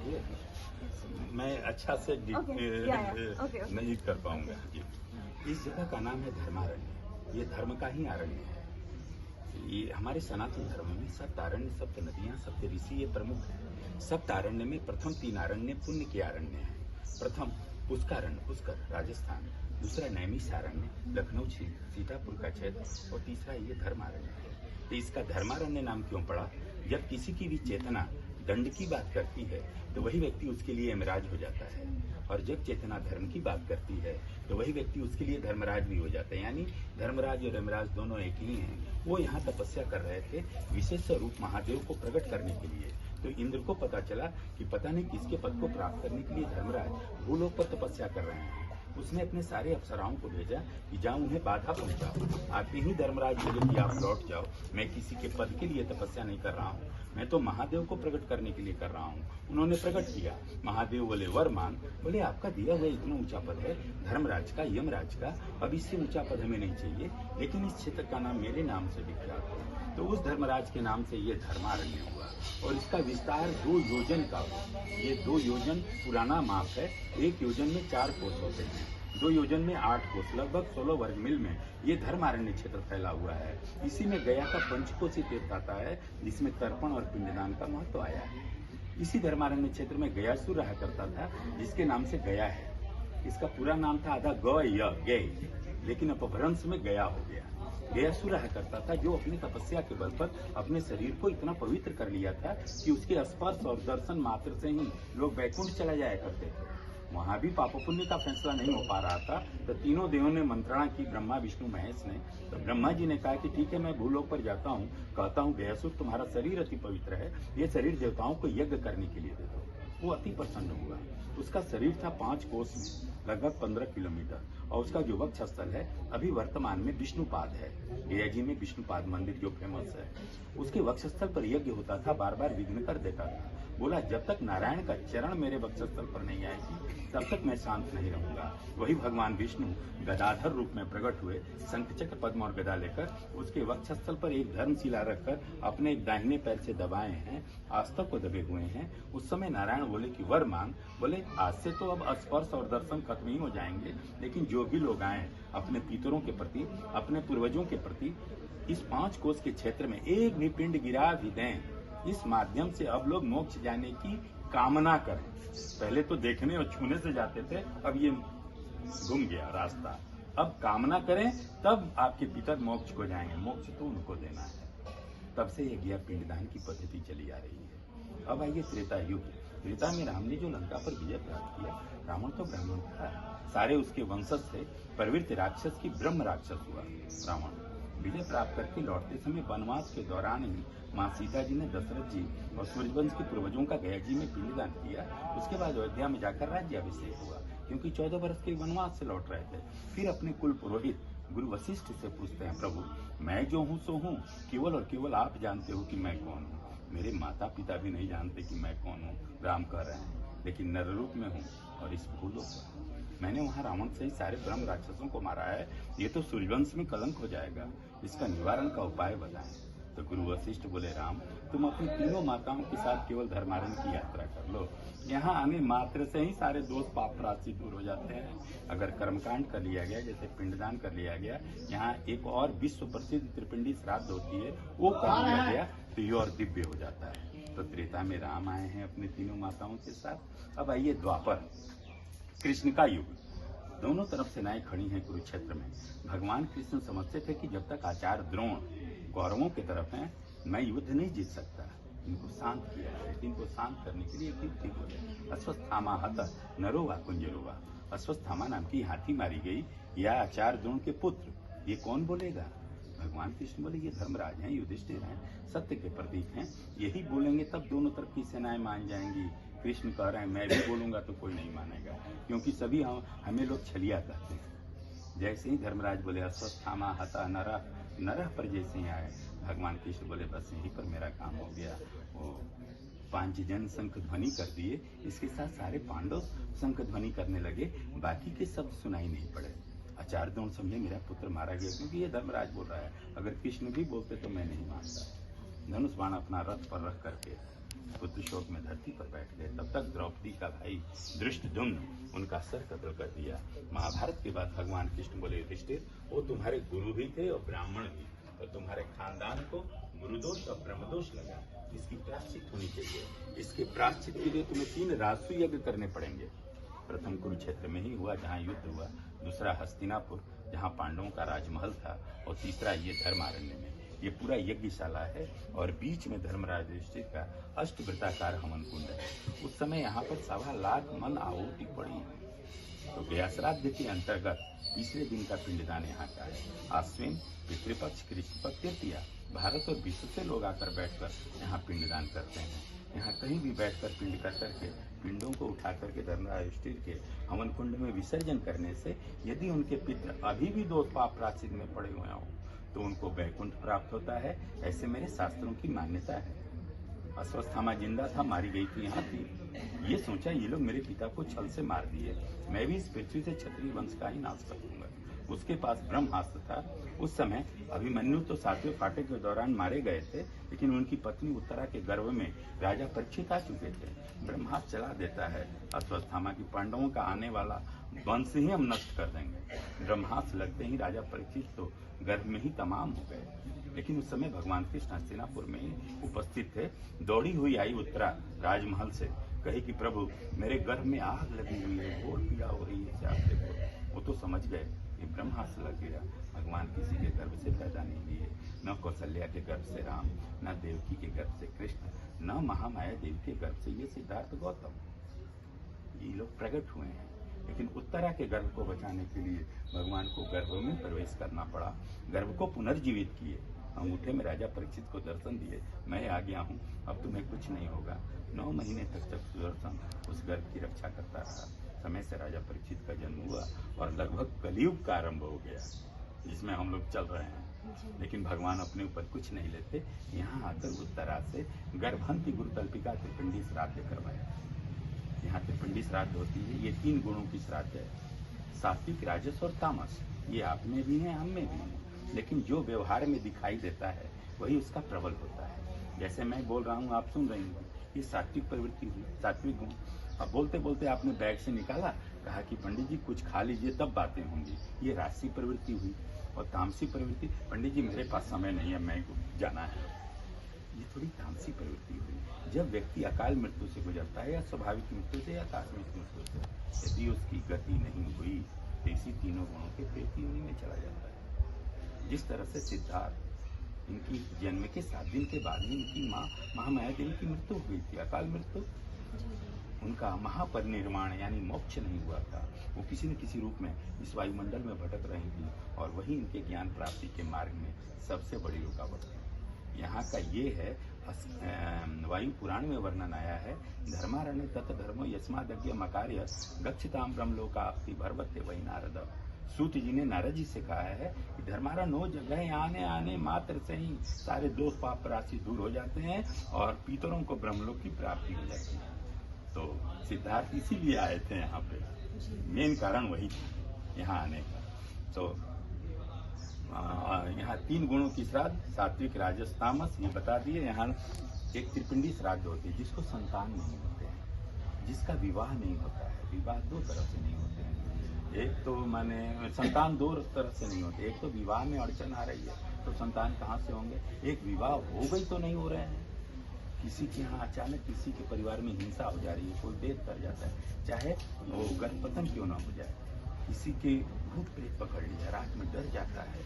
ये मैं अच्छा से नहीं कर पाऊंगा जी। इस जगह का नाम है धर्मारण्य। ये धर्म का ही अरण्य है। ये हमारे सनातन धर्म में सप्तारण्य, सप्त नदियां, सप्त ऋषि ये प्रमुख है। सप्तारण्य में प्रथम 3 अरण्य पुण्य के अरण्य है। प्रथम पुष्कारण्य, पुष्कर राजस्थान, दूसरा नैमिषारण्य लखनऊ सीतापुर का क्षेत्र, और तीसरा ये धर्मारण्य है। तो इसका धर्मारण्य नाम क्यों पड़ा? जब किसी की भी चेतना दंड की बात करती है तो वही व्यक्ति उसके लिए यमराज हो जाता है, और जब चेतना धर्म की बात करती है तो वही व्यक्ति उसके लिए धर्मराज भी हो जाता है। यानी धर्मराज और यमराज दोनों एक ही हैं। वो यहाँ तपस्या कर रहे थे विशेष रूप महादेव को प्रकट करने के लिए। तो इंद्र को पता चला कि पता नहीं किसके पद को प्राप्त करने के लिए धर्मराज भूलोक पर तपस्या कर रहे हैं। उसने अपने सारे अप्सराओं को भेजा कि जाओ उन्हें बाधा पहुंचाओ। आते ही धर्मराज बोले कि आप लौट जाओ, मैं किसी के पद के लिए तपस्या नहीं कर रहा हूँ, मैं तो महादेव को प्रकट करने के लिए कर रहा हूँ। उन्होंने प्रकट किया। महादेव बोले वर मांग। बोले आपका दिया हुआ इतना ऊंचा पद है धर्मराज का, यमराज का, अब इससे ऊंचा पद हमें नहीं चाहिए, लेकिन इस क्षेत्र का नाम मेरे नाम से विख्यात है। तो उस धर्मराज के नाम से ये धर्मारण्य हुआ, और इसका विस्तार 2 योजन का हुआ। ये 2 योजन पुराना माप है। 1 योजन में 4 कोस होते हैं, 2 योजन में 8 कोस, लगभग 16 वर्ग मील में ये धर्मारण्य क्षेत्र फैला हुआ है। इसी में गया का पंचकोशी तीर्थ आता है, जिसमें तर्पण और पिंडदान का महत्व आया है। इसी धर्मारण्य क्षेत्र में गयासुर रहा करता था, जिसके नाम से गया है। इसका पूरा नाम था आधा गय, लेकिन अपभ्रंश में गया हो गया। गयासुर रहा करता था, जो अपनी तपस्या के बल पर अपने शरीर को इतना पवित्र कर लिया था कि उसके स्पर्श और दर्शन मात्र से ही लोग वैकुंठ चला जाया करते थे। वहां भी पाप पुण्य का फैसला नहीं हो पा रहा था, तो तीनों देवों ने मंत्रणा की, ब्रह्मा विष्णु महेश ने। तो ब्रह्मा जी ने कहा कि ठीक है, मैं भूलोक पर जाता हूँ, कहता हूँ गयासुर तुम्हारा शरीर अति पवित्र है, ये शरीर देवताओं को यज्ञ करने के लिए दे दो। वो अति प्रसन्न हुआ। उसका शरीर था 5 कोस में, लगभग 15 किलोमीटर, और उसका जो वक्षस्थल है अभी वर्तमान में विष्णुपाद है। गया जी में विष्णुपाद मंदिर जो फेमस है, उसके वक्षस्थल पर यज्ञ होता था, बार बार विघ्न कर देता था। बोला जब तक नारायण का चरण मेरे वक्षस्थल पर नहीं आएगी तब तक मैं शांत नहीं रहूंगा। वही भगवान विष्णु गदाधर रूप में प्रकट हुए, शंख चक्र पद्म और गदा लेकर उसके वक्षस्थल पर एक धर्मशिला रखकर अपने दाहिने पैर से दबाए हैं, आस्तक को दबे हुए हैं। उस समय नारायण बोले कि वर मांग। बोले आज से तो अब स्पर्श और दर्शन खत्म ही हो जाएंगे, लेकिन जो भी लोग आए अपने पितरों के प्रति, अपने पूर्वजों के प्रति इस 5 कोस के क्षेत्र में एक भी पिंड गिरा भी दें, इस माध्यम से अब लोग मोक्ष जाने की कामना करें। पहले तो देखने और छूने से जाते थे, अब ये घूम गया रास्ता। अब कामना करें तब आपके पितर मोक्ष को जाएंगे, मोक्ष तो उनको देना है। तब से ये गया पिंडदान की पद्धति चली आ रही है। अब आइए त्रेता युग। त्रेता में राम ने जो लंका पर विजय प्राप्त किया, रावण तो ब्राह्मण था, सारे उसके वंशज थे। प्रवृत्ति राक्षस की ब्रह्म राक्षस हुआ रावण। विजय प्राप्त करके लौटते समय वनवास के दौरान ही माँ सीता जी ने दशरथ जी और सूर्यवंश के पूर्वजों का गया जी में पिंडदान किया। उसके बाद अयोध्या में जाकर राज्याभिषेक हुआ, क्योंकि 14 वर्ष के वनवास से लौट रहे थे। फिर अपने कुल पुरोहित गुरु वशिष्ठ से पूछते हैं, प्रभु मैं जो हूँ सो हूँ, केवल और केवल आप जानते हो कि मैं कौन हूँ। मेरे माता पिता भी नहीं जानते कि मैं कौन हूँ। राम कह रहे हैं, लेकिन नर रूप में हूँ और इस भूलोक पर। मैंने वहाँ रावण से ही सारे ब्रह्म राक्षसों को मारा है, ये तो सूर्यवंश में कलंक हो जाएगा, इसका निवारण का उपाय बताएं। तो गुरु वशिष्ठ बोले, राम तुम अपनी तीनों माताओं के साथ केवल धर्मारण्य की यात्रा कर लो, यहाँ आने मात्र से ही सारे दोष पाप राशि दूर हो जाते हैं। अगर कर्मकांड कर लिया गया, जैसे पिंडदान कर लिया गया, यहाँ एक और विश्व प्रसिद्ध त्रिपिंडी श्राद्ध होती है, वो कर लिया गया तो ये और दिव्य हो जाता है। तो त्रेता में राम आए हैं अपनी तीनों माताओं के साथ। अब आइए द्वापर, कृष्ण का युग। दोनों तरफ सेनाएं खड़ी हैं कुरुक्षेत्र में। भगवान कृष्ण समझते थे कि जब तक आचार्य द्रोण कौरवों की तरफ हैं, मैं युद्ध नहीं जीत सकता। इनको शांत किया है, इनको शांत करने के लिए युक्ति बोले। अश्वत्थामा हतः नरो वा कुंजरो वा। अश्वत्थामा नाम की हाथी मारी गई, या आचार्य द्रोण के पुत्र, ये कौन बोलेगा? भगवान कृष्ण बोले ये धर्मराज हैं, युधिष्ठिर हैं, सत्य के प्रतीक हैं, यही बोलेंगे तब दोनों तरफ की सेनाएं मान जाएंगी। कृष्ण कह रहे हैं मैं भी बोलूंगा तो कोई नहीं मानेगा, क्योंकि सभी हमें लोग छलिया कहते हैं। जैसे ही धर्मराज बोले अश्वत्थामा हतः नरः पर जैसे ही आए, भगवान कृष्ण बोले बस यहीं पर मेरा काम हो गया। वो पांचजन शंख ध्वनि कर दिए, इसके साथ सारे पांडव शंख ध्वनि करने लगे, बाकी के शब्द सुनाई नहीं पड़े। आचार्य द्रोण समझे मेरा पुत्र मारा गया, क्योंकि ये धर्मराज बोल रहा है, अगर कृष्ण भी बोलते तो मैं नहीं मानता। धनुष बाण अपना रथ पर रख करके पुत्र शोक में धरती पर बैठ गए। तब तक द्रौपदी का भाई धृष्टद्युम्न उनका सर कत्ल कर दिया। महाभारत के बाद भगवान कृष्ण बोले, युधिष्ठिर, वो तुम्हारे गुरु भी थे और ब्राह्मण भी, और तुम्हारे खानदान को गुरुदोष और ब्रह्मदोष लगा। इसकी प्रायश्चित होनी चाहिए। इसके प्रायश्चित के लिए तुम्हें 3 राजसूय यज्ञ करने पड़ेंगे। प्रथम कुरुक्षेत्र में ही हुआ जहाँ युद्ध हुआ, दूसरा हस्तिनापुर जहाँ पांडवों का राजमहल था, और तीसरा ये धर्मारण्य में। ये पूरा यज्ञशाला है और बीच में धर्मराज युधिष्ठिर का अष्टवृत्ताकार हवन कुंड है। उस समय यहाँ पर 1.25 लाख मन आहुति पड़ी। तो व्यासराध्य के अंतर्गत तीसरे दिन का पिंडदान यहाँ का है। आश्विन, पितृपक्ष, कृष्ण पक्ष, तृतीया, भारत और विश्व से लोग आकर बैठकर यहाँ पिंडदान करते हैं। यहाँ कहीं भी बैठकर पिंड कर करके पिंडों को उठा करके धर्मराज युधिष्ठिर के हवन कुंड में विसर्जन करने से यदि उनके पितृ अभी भी दोष पाप प्रायश्चित में पड़े हुए हों तो उनको वैकुंठ प्राप्त होता है। ऐसे मेरे शास्त्रों की मान्यता है। अश्वत्थामा जिंदा था, मारी गई थी यहाँ थी। ये सोचा ये लोग मेरे पिता को छल से मार दिए, मैं भी इस पृथ्वी से क्षत्रिय वंश का ही नाश कर दूंगा। उसके पास ब्रह्मास्त्र था। उस समय अभिमन्यु तो 7वें फाटक के दौरान मारे गए थे, लेकिन उनकी पत्नी उत्तरा के गर्भ में राजा परीक्षित आ चुके थे। ब्रह्मास्त्र चला देता है अश्वत्थामा की, पांडवों का आने वाला वंश ही हम नष्ट कर देंगे। ब्रह्मास्त्र लगते ही राजा परीक्षित तो गर्भ में ही तमाम हो गए। लेकिन उस समय भगवान कृष्ण हस्तिनापुर में ही उपस्थित थे। दौड़ी हुई आई उत्तरा राजमहल से, कही कि प्रभु मेरे गर्भ में आग लगी हुई है, घोर पीड़ा हो रही है, आप देखो। वो तो समझ गए कि ब्रह्मास्त्र लग गया। भगवान किसी के गर्भ से पैदा नहीं हुए, न कौशल्या के गर्भ से राम, न देवकी के गर्भ से कृष्ण, न महामाया देवी के गर्भ से ये सिद्धार्थ गौतम। ये लोग प्रकट हुए हैं। लेकिन उत्तरा के गर्भ को बचाने के लिए भगवान को गर्भ में प्रवेश करना पड़ा। गर्भ को पुनर्जीवित किए, अंगूठे में राजा परीक्षित को दर्शन दिए, मैं आ गया हूँ, अब तुम्हें कुछ नहीं होगा। 9 महीने तक सुदर्शन उस गर्भ की रक्षा करता रहा। समय से राजा परीक्षित का जन्म हुआ और लगभग कलयुग का आरंभ हो गया, जिसमें हम लोग चल रहे हैं। लेकिन भगवान अपने ऊपर कुछ नहीं लेते। यहाँ आकर उत्तरा से गर्भवती गुरुतल्पिका त्रिपिंडी श्राद्ध करवाया। यहाँ त्रिपिंडी श्राद्ध होती है। ये 3 गुणों की श्राद्ध है, सात्विक, राजस और तामस। ये आप में भी है, हम में भी है, लेकिन जो व्यवहार में दिखाई देता है वही उसका प्रबल होता है। जैसे मैं बोल रहा हूँ, आप सुन रही हूँ, ये सात्विक प्रवृत्ति हुई, सात्विक गुण। अब बोलते बोलते आपने बैग से निकाला, कहा कि पंडित जी कुछ खा लीजिए तब बातें होंगी, ये राजसी प्रवृत्ति हुई। और तामसी प्रवृत्ति, पंडित जी मेरे पास समय नहीं है, मैं जाना है, ये थोड़ी तामसी प्रवृत्ति हुई। जब व्यक्ति अकाल मृत्यु से गुजरता है या स्वाभाविक मृत्यु से या आकस्मिक मृत्यु से, यदि उसकी गति नहीं हुई तो इसी तीनों गुणों के प्रेत योनि में चला जाता है। जिस तरह से सिद्धार्थ, इनकी जन्म के 7 दिन के बाद ही इनकी माँ महामाया देवी की मृत्यु हुई थी, अकाल मृत्यु। उनका महापरिनिर्वाण यानी मोक्ष नहीं हुआ था। वो किसी न किसी रूप में इस वायुमंडल में भटक रही थी और वही इनके ज्ञान प्राप्ति के मार्ग में सबसे बड़ी रुकावट थी। यहाँ का ये है, वायु पुराण में वर्णन आया है, धर्मारण्य तत् धर्मो यस्मादज्ञ मकार्य गच्छताम ब्रह्मलोकाप्ति भर्वते वही नारद। सूत जी ने नारद जी से कहा है कि धर्मारण्य हो जगह आने आने मात्र से ही सारे दोष पाप राशि दूर हो जाते हैं और पितरों को ब्रह्मलोक की प्राप्ति हो जाती है। तो सिद्धार्थ इसीलिए आए थे यहाँ पे, मेन कारण वही था यहाँ आने का। तो यहाँ 3 गुणों की श्राद्ध, सात्विक, राजस, तामस, ये बता दिए। यहाँ एक त्रिपिंडी श्राद्ध होती है, जिसको संतान नहीं होते हैं, जिसका विवाह नहीं होता है। विवाह 2 तरह से नहीं होते हैं। एक तो माने संतान 2 तरह से नहीं होते। एक तो विवाह में अड़चन आ रही है तो संतान कहाँ से होंगे। एक विवाह हो गई तो नहीं हो रहे हैं। किसी के यहाँ अचानक किसी के परिवार में हिंसा हो जा रही है, कोई डेथ कर जाता है, चाहे वो गर्भपतन क्यों ना हो जाए, किसी के भूत प्रेत पकड़ लिया, रात में डर जाता है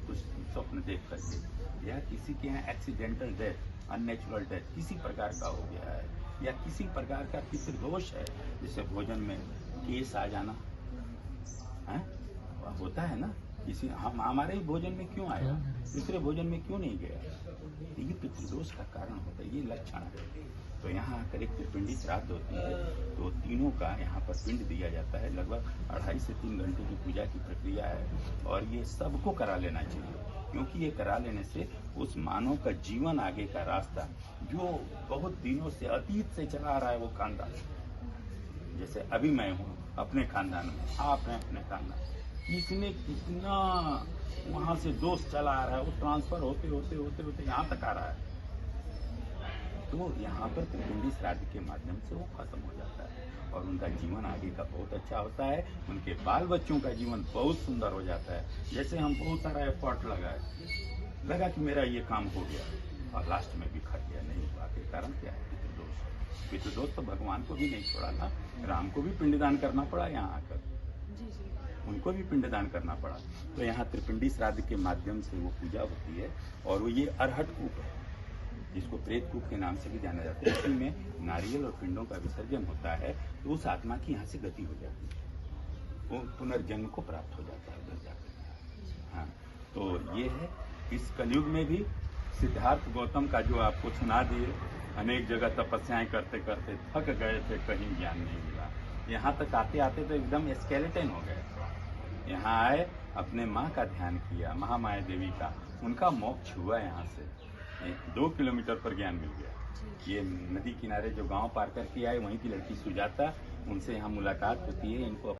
कुछ स्वप्न देख करके, या किसी के यहाँ एक्सीडेंटल डेथ, अननेचुरल डेथ किसी प्रकार का हो गया है, या किसी प्रकार का पितृदोष है, जैसे भोजन में केस आ जाना है, होता है ना, किसी हम हमारे ही भोजन में क्यों आया, दूसरे भोजन में क्यों नहीं गया, ये पितृदोष का कारण होता है, ये लक्षण है। तो यहाँ आकर एक त्रिपिंडी श्राद्ध होती है, तो तीनों का यहाँ पर पिंड दिया जाता है। लगभग 2.5 से 3 घंटे की पूजा की प्रक्रिया है और ये सबको करा लेना चाहिए, क्योंकि ये करा लेने से उस मानव का जीवन आगे का रास्ता जो बहुत दिनों से अतीत से चला आ रहा है वो खानदान, जैसे अभी मैं हूँ अपने खानदान में, आप हैं अपने खानदान, किसने कितना वहाँ से दोष चला आ रहा है, वो ट्रांसफर होते होते होते होते यहाँ तक आ रहा है। तो यहाँ पर त्रिपिंडी श्राद्ध के माध्यम से वो खत्म हो जाता है और उनका जीवन आगे का बहुत अच्छा होता है। उनके बाल बच्चों का जीवन बहुत सुंदर हो जाता है। जैसे हम बहुत सारा एफर्ट लगा कि मेरा ये काम हो गया और लास्ट में भी खट गया, नहीं हुआ। के कारण क्या है? पितृदोष तो भगवान को भी नहीं छोड़ा ना, राम को भी पिंडदान करना पड़ा यहाँ आकर, उनको भी पिंडदान करना पड़ा। तो यहाँ त्रिपिंडी श्राद्ध के माध्यम से वो पूजा होती है और वो ये अरहट कूप है, जिसको प्रेत कूप के नाम से भी जाना जाता है। इसी में नारियल और पिंडों का विसर्जन होता है तो उस आत्मा की यहाँ से गति हो जाती है, वो पुनर्जन्म को प्राप्त हो जाता है उधर जाकर। हाँ, तो ये है। इस कलयुग में भी सिद्धार्थ गौतम का जो आपको सुना दिए, अनेक जगह तपस्याएं करते करते थक गए थे, कहीं ज्ञान नहीं मिला। यहाँ तक आते आते तो एकदम स्केलेटन हो गए। यहाँ आए, अपने माँ का ध्यान किया, महामाया देवी का, उनका मोक्ष हुआ। यहाँ से 2 किलोमीटर पर ज्ञान मिल गया। ये नदी किनारे जो गांव पार करके आए, वहीं की लड़की सुजाता, उनसे यहाँ मुलाकात होती है। इनको